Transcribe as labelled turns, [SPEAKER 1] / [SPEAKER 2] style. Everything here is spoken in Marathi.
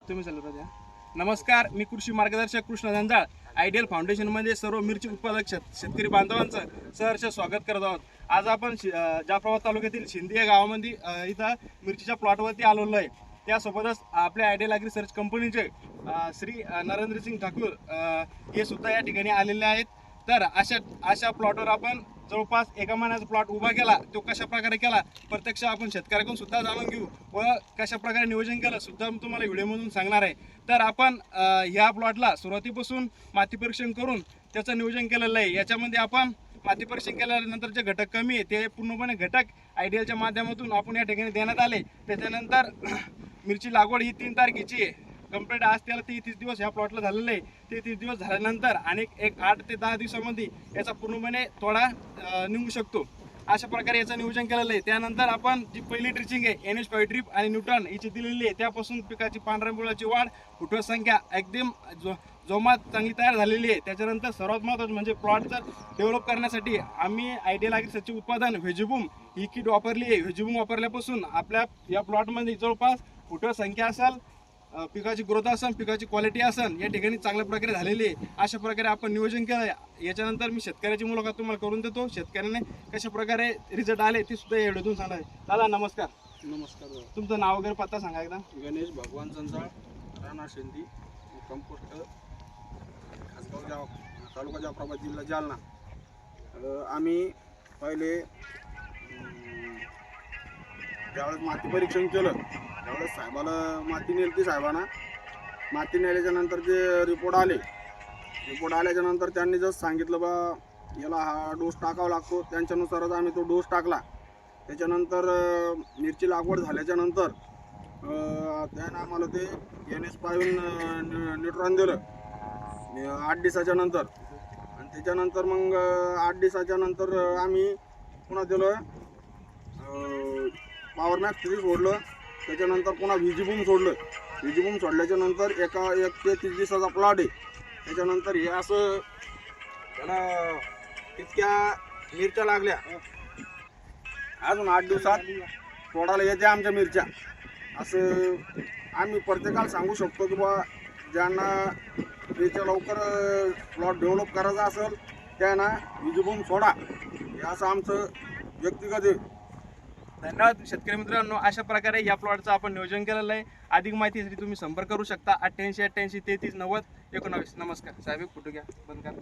[SPEAKER 1] तुम्ही चालू द्या. नमस्कार, मी कृषी मार्गदर्शक कृष्ण जंजाळ आयडियल फाउंडेशनमध्ये सर्व मिरची उत्पादक शेतकरी बांधवांचं सहर्ष स्वागत करत आहोत. आज आपण जाफराबाद तालुक्यातील शिंदे या गावामध्ये इथं मिरचीच्या प्लॉटवरती आलेलो आहे. त्यासोबतच आपल्या आयडियल ॲग्री सर्च कंपनीचे श्री नरेंद्रसिंग ठाकूर हे सुद्धा या ठिकाणी आलेले आहेत. तर अशा प्लॉटवर आपण जवळपास एका महिन्याचा प्लॉट उभा केला, तो कशा प्रकारे केला प्रत्यक्ष आपण शेतकऱ्याकडून सुद्धा जाणून घेऊ व कशा प्रकारे नियोजन केलं सुद्धा तुम्हाला व्हिडिओमधून सांगणार आहे. तर आपण ह्या प्लॉटला सुरुवातीपासून माती परीक्षण करून त्याचं नियोजन केलेलं आहे. याच्यामध्ये आपण माती परीक्षण केल्यानंतर जे घटक कमी आहे ते पूर्णपणे घटक आयडियलच्या माध्यमातून आपण या ठिकाणी देण्यात आले. त्याच्यानंतर मिरची लागवड ही 3 तारखेची आहे. कंप्लीट आज त्याला 30 दिवस ह्या प्लॉटला झालेलं आहे. 30 दिवस झाल्यानंतर आणि एक 8 ते 10 दिवसामध्ये याचा पूर्णपणे तोडा निघू शकतो. अशा प्रकारे याचं नियोजन केलेलं आहे. त्यानंतर आपण जी पहिली ड्रिचिंग आहे NH5 ड्रिप आणि न्यूटन हिची दिलेली आहे. त्यापासून पिकाची पांढऱ्या मुळाची वाढ, फुटवे संख्या एकदम जोमात चांगली तयार झालेली आहे. त्याच्यानंतर सर्वात महत्त्वाचं म्हणजे प्लॉटचा डेव्हलप करण्यासाठी आम्ही आयडियल ॲग्रीसर्चचे उत्पादन व्हेजिबूम ही किट वापरली आहे. व्हेजिबूम वापरल्यापासून आपल्या या प्लॉटमध्ये जवळपास फुटवे संख्या असेल, पिकाची ग्रोथ असेल, पिकाची क्वालिटी असेल या ठिकाणी चांगल्या प्रकारे झालेली आहे. अशा प्रकारे आपण नियोजन केलं. याच्यानंतर मी शेतकऱ्याची मुलाखत तुम्हाला करून देतो. शेतकऱ्याने कशा प्रकारे रिझल्ट आले ते सुद्धा या व्हिडिओतून सांगणार आहे. दादा नमस्कार.
[SPEAKER 2] नमस्कार.
[SPEAKER 1] तुमचं नाव वगैरे पत्ता सांगा एकदा.
[SPEAKER 2] गणेश भगवान जंजाळ, राणा शेंदी, कंपोस्ट, खासगाव, तालुका जाफराबाद, जिल्हा जालना. आम्ही पहिले ज्यावेळेस माती परीक्षण केलं त्यावेळेस साहेबाला माती नेली. साहेबांना माती नेल्याच्या नंतर जे रिपोर्ट आल्याच्या नंतर त्यांनी जसं सांगितलं बा याला हा डोस टाकावा लागतो, त्यांच्यानुसारच आम्ही तो डोस टाकला. त्याच्यानंतर मिरची लागवड झाल्याच्या नंतर त्यानं आम्हाला ते NH5 न्यूट्रॉन दिलं 8 दिवसाच्या नंतर. आणि त्याच्यानंतर मग 8 दिवसाच्या नंतर आम्ही पुन्हा दिलं पॉवर मॅक्स 3 सोडलं. त्याच्यानंतर पुन्हा व्हेजिबूम सोडलं. व्हेजिबूम सोडल्याच्या नंतर 1 ते 30 दिवसाचा प्लॉट आहे. त्याच्यानंतर हे असं त्याला इतक्या मिरच्या लागल्या. अजून 8 दिवसात तोडायला येते आमच्या मिरच्या. असं आम्ही प्रत्येकाला सांगू शकतो की बा ज्यांना मिरच्या लवकर प्लॉट डेव्हलप करायचा असेल त्यांना व्हेजिबूम सोडा, हे असं आमचं व्यक्तिगत आहे.
[SPEAKER 1] धन्यवाद शेतकरी मित्रांनो. अशा प्रकारे या प्लॉटचं आपण नियोजन केलेलं आहे. अधिक माहितीसाठी तुम्ही संपर्क करू शकता 88 88 33 90 19. नमस्कार. साहेब फोटो घ्या, बंद करा.